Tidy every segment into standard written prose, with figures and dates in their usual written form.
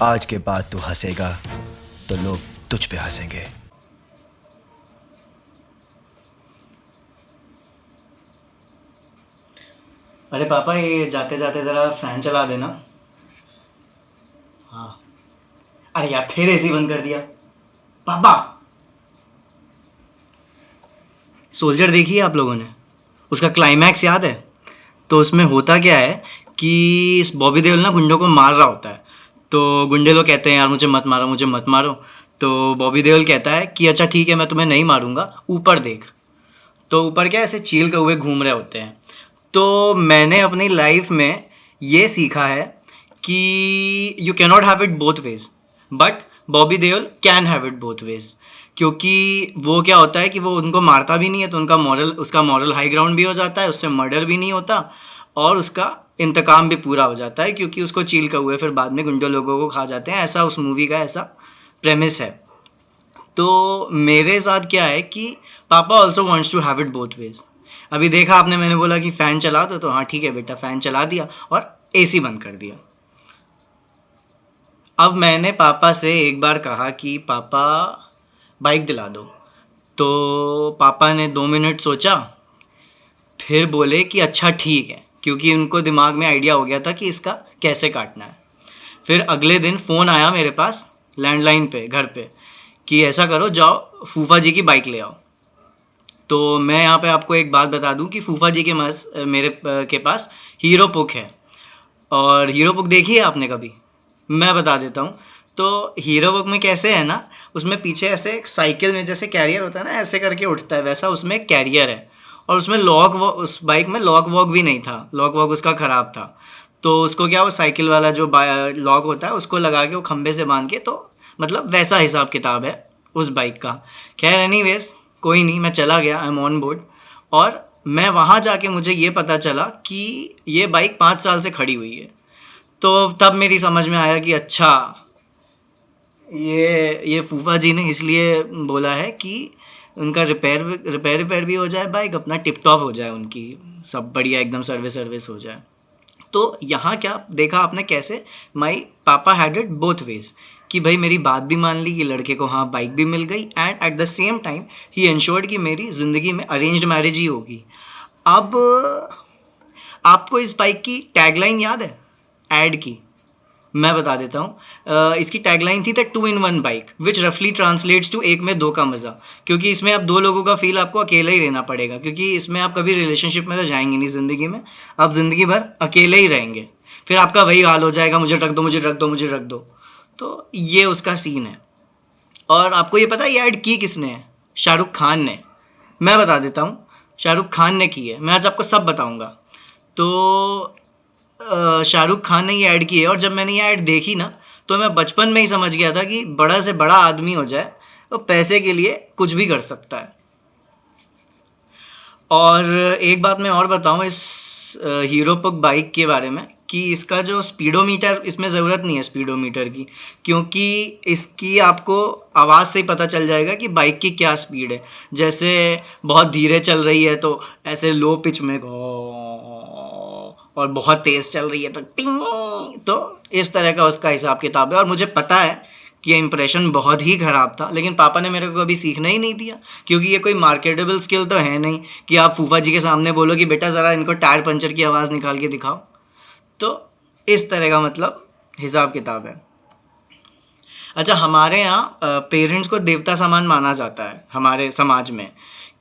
आज के बाद तू हंसेगा तो लोग तुझ पे हंसेंगे। अरे पापा, ये जाते जाते ज़रा फ़ैन चला देना। हाँ। अरे यार, फिर एसी बंद कर दिया पापा। सोल्जर देखी है आप लोगों ने? उसका क्लाइमैक्स याद है? तो उसमें होता क्या है कि बॉबी देओल ना गुंडों को मार रहा होता है। तो गुंडे लोग कहते हैं यार मुझे मत मारो, मुझे मत मारो। तो बॉबी देओल कहता है कि अच्छा ठीक है, मैं तुम्हें नहीं मारूंगा, ऊपर देख। तो ऊपर क्या ऐसे चील कौवे घूम रहे होते हैं। तो मैंने अपनी लाइफ में ये सीखा है कि you cannot have it both veg, but Bobby Deol can have it both veg. क्योंकि वो क्या होता है कि वो उनको मारता भी नहीं है, तो उसका मॉरल हाई ग्राउंड भी हो जाता है, उससे मर्डर भी नहीं होता और उसका इंतकाम भी पूरा हो जाता है, क्योंकि उसको चील कौवे फिर बाद में गुंडे लोगों को खा जाते हैं। ऐसा उस मूवी का ऐसा प्रेमिस है। तो मेरे साथ क्या है कि पापा also wants to have it both ways. अभी देखा आपने, मैंने बोला कि फ़ैन चला दो, तो हाँ ठीक है बेटा, फ़ैन चला दिया और एसी बंद कर दिया। अब मैंने पापा से एक बार कहा कि पापा बाइक दिला दो। तो पापा ने 2 मिनट सोचा, फिर बोले कि अच्छा ठीक है, क्योंकि उनको दिमाग में आइडिया हो गया था कि इसका कैसे काटना है। फिर अगले दिन फ़ोन आया मेरे पास लैंडलाइन पे घर पे कि ऐसा करो, जाओ फूफा जी की बाइक ले आओ। तो मैं यहाँ पे आपको एक बात बता दूं कि फूफा जी के के पास हीरो पुक है। और हीरो पुक देखी है आपने कभी? मैं बता देता हूँ। तो हीरो पुक में कैसे है ना, उसमें पीछे ऐसे एक साइकिल में जैसे कैरियर होता है ना, ऐसे करके उठता है, वैसा उसमें एक कैरियर है। और उसमें उस बाइक में लॉक वॉक भी नहीं था, लॉक वॉक उसका ख़राब था। तो उसको क्या, वो साइकिल वाला जो लॉक होता है उसको लगा के वो खंभे से बांध के, तो मतलब वैसा हिसाब किताब है उस बाइक का। खैर एनीवेज, कोई नहीं, मैं चला गया, आई एम ऑन बोर्ड। और मैं वहाँ जाके मुझे ये पता चला कि ये बाइक 5 साल से खड़ी हुई है। तो तब मेरी समझ में आया कि अच्छा, ये फूफा जी ने इसलिए बोला है कि उनका रिपेयर भी हो जाए, बाइक अपना टिप टॉप हो जाए, उनकी सब बढ़िया एकदम सर्विस हो जाए। तो यहाँ क्या देखा आपने कैसे माई पापा हैड इट बोथ वेज, कि भाई मेरी बात भी मान ली कि लड़के को हाँ बाइक भी मिल गई, and at the same time he insured कि मेरी ज़िंदगी में अरेंज्ड मैरिज ही होगी। अब आपको इस बाइक की टैगलाइन याद है एड की? मैं बता देता हूँ। इसकी टैगलाइन थी द 2 in 1 बाइक, विच रफली ट्रांसलेट्स टू एक में दो का मज़ा। क्योंकि इसमें आप दो लोगों का फील आपको अकेला ही रहना पड़ेगा, क्योंकि इसमें आप कभी रिलेशनशिप में तो जाएंगे नहीं ज़िंदगी में, आप ज़िंदगी भर अकेले ही रहेंगे। फिर आपका वही हाल हो जाएगा, मुझे रख दो, मुझे रख दो, मुझे रख दो। तो ये उसका सीन है। और आपको ये पता है ये ऐड की किसने है? शाहरुख खान ने। मैं बता देता हूँ, शाहरुख खान ने की है। मैं आज आपको सब बताऊँगा। तो शाहरुख खान ने ये ऐड की है, और जब मैंने ये ऐड देखी ना, तो मैं बचपन में ही समझ गया था कि बड़ा से बड़ा आदमी हो जाए तो पैसे के लिए कुछ भी कर सकता है। और एक बात मैं और बताऊं इस हीरो पग बाइक के बारे में, कि इसका जो स्पीडोमीटर, इसमें ज़रूरत नहीं है स्पीडोमीटर की, क्योंकि इसकी आपको आवाज़ से ही पता चल जाएगा कि बाइक की क्या स्पीड है। जैसे बहुत धीरे चल रही है तो ऐसे लो पिच में और बहुत तेज़ चल रही है तो टी। तो इस तरह का उसका हिसाब किताब है। और मुझे पता है कि ये इंप्रेशन बहुत ही ख़राब था, लेकिन पापा ने मेरे को कभी सीखना ही नहीं दिया, क्योंकि ये कोई मार्केटेबल स्किल तो है नहीं कि आप फूफा जी के सामने बोलो कि बेटा ज़रा इनको टायर पंचर की आवाज़ निकाल के दिखाओ। तो इस तरह का मतलब हिसाब किताब है। अच्छा, हमारे यहाँ पेरेंट्स को देवता समान माना जाता है हमारे समाज में।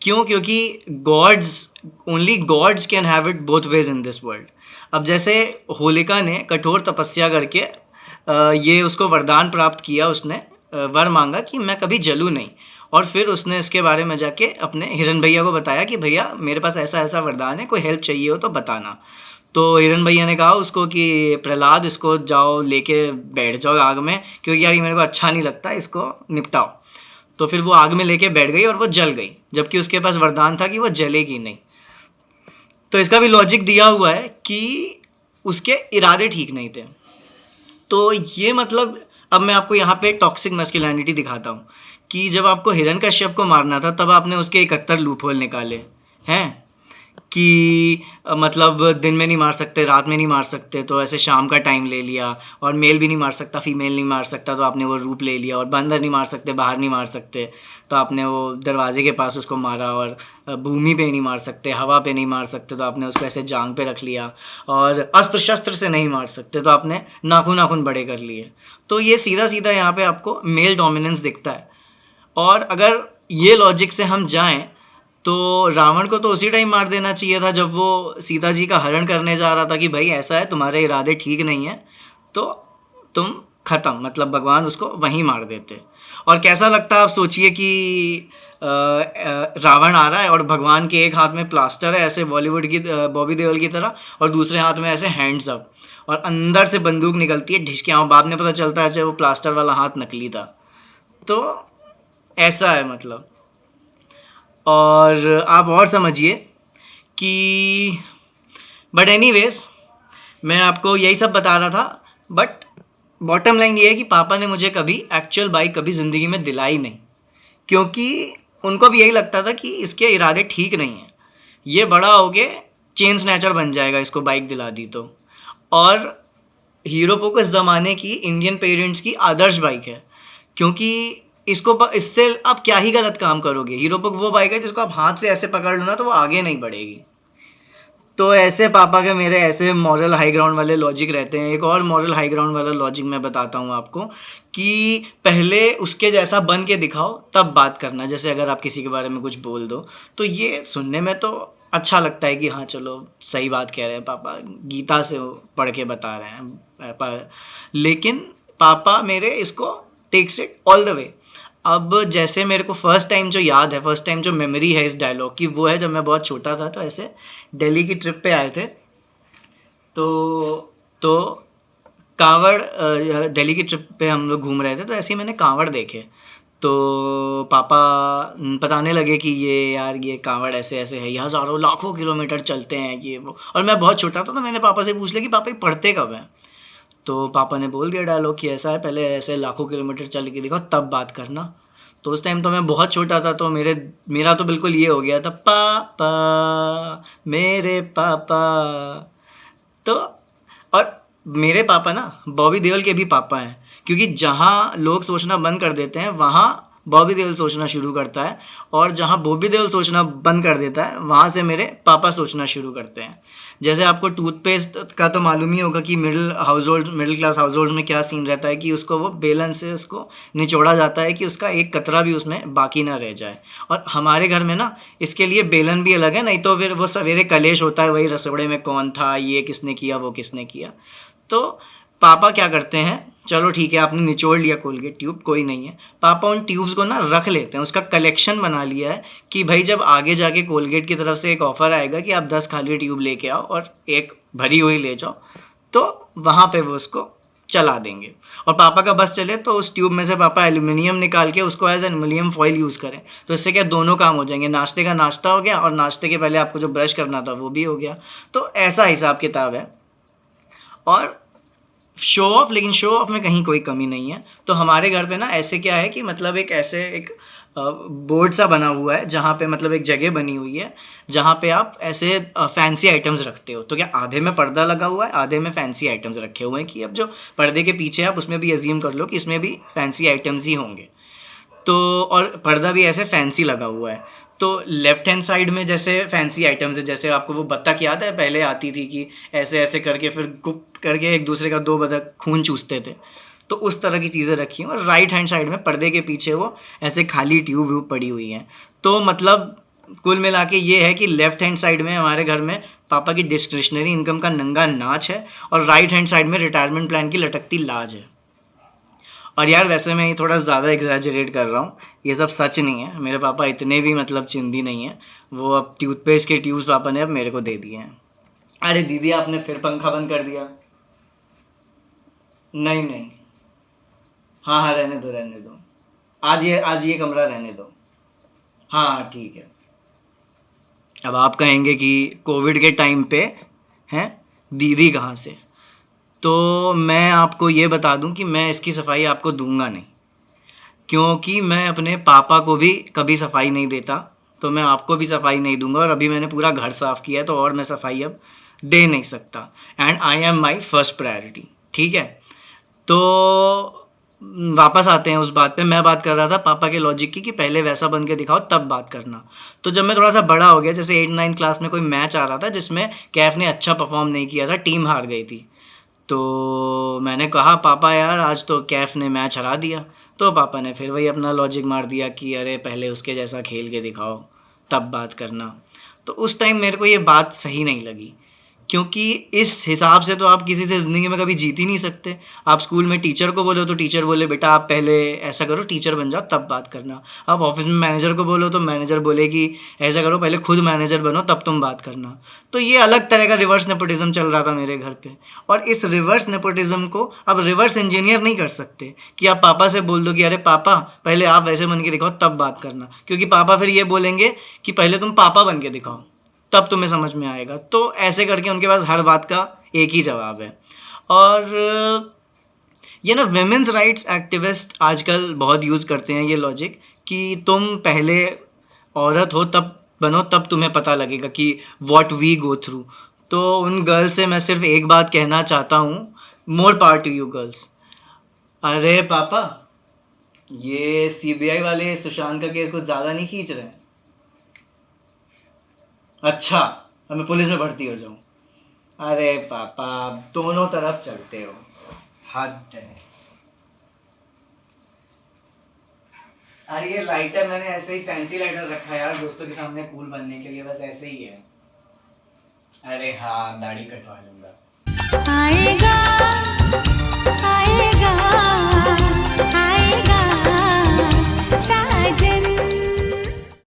क्यों? क्योंकि gods, only gods can have it both ways in this world. अब जैसे होलिका ने कठोर तपस्या करके ये उसको वरदान प्राप्त किया, उसने वर मांगा कि मैं कभी जलूँ नहीं। और फिर उसने इसके बारे में जाके अपने हिरन भैया को बताया कि भैया मेरे पास ऐसा ऐसा वरदान है, कोई हेल्प चाहिए हो तो बताना। तो हिरन भैया ने कहा उसको कि प्रहलाद, इसको जाओ लेके बैठ जाओ आग में, क्योंकि यार ये मेरे को अच्छा नहीं लगता, इसको निपटाओ। तो फिर वो आग में लेके बैठ गई और वो जल गई, जबकि उसके पास वरदान था कि वो जलेगी नहीं। तो इसका भी लॉजिक दिया हुआ है कि उसके इरादे ठीक नहीं थे। तो ये मतलब, अब मैं आपको यहाँ पे टॉक्सिक मैस्कुलिनिटी दिखाता हूँ कि जब आपको हिरण्यकश्यप को मारना था तब आपने उसके 71 लूपहोल निकाले हैं। कि मतलब दिन में नहीं मार सकते, रात में नहीं मार सकते, तो ऐसे शाम का टाइम ले लिया। और मेल भी नहीं मार सकता, फीमेल नहीं मार सकता, तो आपने वो रूप ले लिया। और बंदर नहीं मार सकते, बाहर नहीं मार सकते, तो आपने वो दरवाजे के पास उसको मारा। और भूमि पे नहीं मार सकते, हवा पे नहीं मार सकते, तो आपने उसको ऐसे जांग पे रख लिया। और अस्त्र शस्त्र से नहीं मार सकते, तो आपने नाखून नाखून बड़े कर लिए। तो ये सीधा सीधा यहाँ पे आपको मेल डोमिनेंस दिखता है। और अगर ये लॉजिक से हम जाएं तो रावण को तो उसी टाइम मार देना चाहिए था जब वो सीता जी का हरण करने जा रहा था, कि भाई ऐसा है, तुम्हारे इरादे ठीक नहीं है, तो तुम खत्म, मतलब भगवान उसको वहीं मार देते। और कैसा लगता आप सोचिए कि रावण आ रहा है और भगवान के एक हाथ में प्लास्टर है ऐसे बॉलीवुड की बॉबी देओल की तरह, और दूसरे हाथ में ऐसे हैंड्स अप, और अंदर से बंदूक निकलती है ढिसके, बाद में पता चलता है वो प्लास्टर वाला हाथ नकली था। तो ऐसा है मतलब। और आप और समझिए कि बट एनीवेज मैं आपको यही सब बता रहा था। बट बॉटम लाइन ये है कि पापा ने मुझे कभी एक्चुअल बाइक कभी ज़िंदगी में दिलाई नहीं, क्योंकि उनको भी यही लगता था कि इसके इरादे ठीक नहीं हैं, ये बड़ा हो के चेन स्नैचर बन जाएगा इसको बाइक दिला दी तो। और हीरो पोको इस ज़माने की इंडियन पेरेंट्स की आदर्श बाइक है, क्योंकि इससे आप क्या ही गलत काम करोगे। हीरो पोको वो बाइक है जिसको आप हाथ से ऐसे पकड़ लो ना तो वो आगे नहीं बढ़ेगी। तो ऐसे पापा के मेरे ऐसे मॉरल हाई ग्राउंड वाले लॉजिक रहते हैं। एक और मॉरल हाई ग्राउंड वाला लॉजिक मैं बताता हूँ आपको, कि पहले उसके जैसा बन के दिखाओ तब बात करना। जैसे अगर आप किसी के बारे में कुछ बोल दो तो ये सुनने में तो अच्छा लगता है कि हाँ चलो सही बात कह रहे हैं पापा, गीता से पढ़ के बता रहे हैं, लेकिन पापा मेरे इसको takes it all the way. अब जैसे मेरे को फर्स्ट टाइम जो याद है, फर्स्ट टाइम जो मेमोरी है इस डायलॉग की, वो है जब मैं बहुत छोटा था। तो ऐसे दिल्ली की ट्रिप पे आए थे, तो कांवड़, दिल्ली की ट्रिप पे हम लोग घूम रहे थे, तो ऐसे ही मैंने कांवड़ देखे। तो पापा बताने लगे कि ये यार ये कांवड़ ऐसे ऐसे है, ये हज़ारों लाखों किलोमीटर चलते हैं ये वो। और मैं बहुत छोटा था, तो मैंने पापा से पूछ लिया कि पापा ये पढ़ते कब हैं। तो पापा ने बोल दिया डायलॉग कि ऐसा है, पहले ऐसे लाखों किलोमीटर चल के दिखाओ तब बात करना। तो उस टाइम तो मैं बहुत छोटा था, तो मेरा तो बिल्कुल ये हो गया था, पापा मेरे पापा। तो और मेरे पापा ना बॉबी देओल के भी पापा हैं, क्योंकि जहाँ लोग सोचना बंद कर देते हैं वहाँ बॉबी देओल सोचना शुरू करता है, और जहाँ बॉबी देओल सोचना बंद कर देता है वहाँ से मेरे पापा सोचना शुरू करते हैं। जैसे आपको टूथपेस्ट का तो मालूम ही होगा कि मिडिल क्लास हाउस होल्ड में क्या सीन रहता है, कि उसको वो बेलन से उसको निचोड़ा जाता है कि उसका एक कतरा भी उसमें बाकी ना रह जाए। और हमारे घर में ना इसके लिए बेलन भी अलग है, नहीं तो फिर वो सवेरे कलेश होता है, वही रसोड़े में कौन था, ये किसने किया, वो किसने किया। तो पापा क्या करते हैं, चलो ठीक है आपने निचोड़ लिया कोलगेट ट्यूब, कोई नहीं है, पापा उन ट्यूब्स को ना रख लेते हैं, उसका कलेक्शन बना लिया है कि भाई जब आगे जाके कोलगेट की तरफ से एक ऑफ़र आएगा कि आप 10 खाली ट्यूब लेके आओ और एक भरी हुई ले जाओ, तो वहाँ पे वो उसको चला देंगे। और पापा का बस चले तो उस ट्यूब में से पापा एल्यूमिनियम निकाल के उसको एज एल्यूमिनियम फॉइल यूज़ करें, तो इससे क्या दोनों काम हो जाएंगे, नाश्ते का नाश्ता हो गया और नाश्ते के पहले आपको जो ब्रश करना था वो भी हो गया। तो ऐसा हिसाब किताब है। और शो ऑफ, लेकिन शो ऑफ में कहीं कोई कमी नहीं है। तो हमारे घर पे ना ऐसे क्या है कि मतलब एक ऐसे एक बोर्ड सा बना हुआ है, जहाँ पे मतलब एक जगह बनी हुई है जहाँ पे आप ऐसे फैंसी आइटम्स रखते हो। तो क्या आधे में पर्दा लगा हुआ है, आधे में फैंसी आइटम्स रखे हुए हैं, कि अब जो पर्दे के पीछे आप उसमें भी अज्यूम कर लो कि इसमें भी फैंसी आइटम्स ही होंगे। तो और पर्दा भी ऐसे फैंसी लगा हुआ है। तो लेफ्ट हैंड साइड में जैसे फैंसी आइटम्स है, जैसे आपको वो बत्तख याद है पहले आती थी कि ऐसे ऐसे करके फिर गुप करके एक दूसरे का 2 बत्तख खून चूसते थे, तो उस तरह की चीज़ें रखी हैं। और राइट हैंड साइड में पर्दे के पीछे वो ऐसे खाली ट्यूब व्यूब पड़ी हुई हैं। तो मतलब कुल मिला के ये है कि लेफ्ट हैंड साइड में हमारे घर में पापा की डिस्क्रिशनरी इनकम का नंगा नाच है, और राइट हैंड साइड में रिटायरमेंट प्लान की लटकती लाज है। और यार वैसे मैं ये थोड़ा ज़्यादा एग्जैजरेट कर रहा हूँ, ये सब सच नहीं है, मेरे पापा इतने भी मतलब चिंदी नहीं है। वो अब टूथपेस्ट के ट्यूब्स पापा ने अब मेरे को दे दिए हैं। अरे दीदी आपने फिर पंखा बंद कर दिया। नहीं नहीं, हाँ हाँ रहने दो, आज ये कमरा रहने दो। हाँ हाँ ठीक है। अब आप कहेंगे कि कोविड के टाइम पे हैं दीदी कहाँ से, तो मैं आपको ये बता दूं कि मैं इसकी सफाई आपको दूंगा नहीं, क्योंकि मैं अपने पापा को भी कभी सफाई नहीं देता। तो मैं आपको भी सफाई नहीं दूंगा, और अभी मैंने पूरा घर साफ़ किया है तो और मैं सफाई अब दे नहीं सकता, and I am my first priority. ठीक है, तो वापस आते हैं उस बात पे। मैं बात कर रहा था पापा के लॉजिक की कि पहले वैसा बन के दिखाओ तब बात करना। तो जब मैं थोड़ा सा बड़ा हो गया, जैसे 8-9 क्लास में कोई मैच आ रहा था जिसमें कैफ ने अच्छा परफॉर्म नहीं किया था, टीम हार गई थी, तो मैंने कहा पापा यार आज तो कैफ ने मैच हरा दिया। तो पापा ने फिर वही अपना लॉजिक मार दिया कि अरे पहले उसके जैसा खेल के दिखाओ तब बात करना। तो उस टाइम मेरे को ये बात सही नहीं लगी, क्योंकि इस हिसाब से तो आप किसी से ज़िंदगी में कभी जीत ही नहीं सकते। आप स्कूल में टीचर को बोलो तो टीचर बोले बेटा आप पहले ऐसा करो, टीचर बन जाओ तब बात करना। आप ऑफिस में मैनेजर को बोलो तो मैनेजर बोले कि ऐसा करो पहले खुद मैनेजर बनो तब तुम बात करना। तो ये अलग तरह का रिवर्स नेपोटिज्म चल रहा था मेरे घर पे, और इस रिवर्स नेपोटिज्म को अब रिवर्स इंजीनियर नहीं कर सकते कि आप पापा से बोल दो कि अरे पापा पहले आप वैसे बन के दिखाओ तब बात करना, क्योंकि पापा फिर ये बोलेंगे कि पहले तुम पापा बन के दिखाओ तब तुम्हें समझ में आएगा। तो ऐसे करके उनके पास हर बात का एक ही जवाब है। और ये ना विमेंस राइट्स एक्टिविस्ट आजकल बहुत यूज़ करते हैं ये लॉजिक कि तुम पहले औरत हो तब बनो तब तुम्हें पता लगेगा कि व्हाट वी गो थ्रू। तो उन गर्ल्स से मैं सिर्फ एक बात कहना चाहता हूँ, more power to you girls. अरे पापा ये सीबीआई वाले सुशांत का केस कुछ ज़्यादा नहीं खींच रहे हैं? अच्छा, अब मैं पुलिस में भर्ती हो जाऊं? अरे पापा दोनों तरफ चलते हो, हद है। अरे ये लाइटर मैंने ऐसे ही फैंसी लाइटर रखा है यार, दोस्तों के सामने कूल बनने के लिए, बस ऐसे ही है। अरे हाँ दाढ़ी कटवा लूंगा। आएगा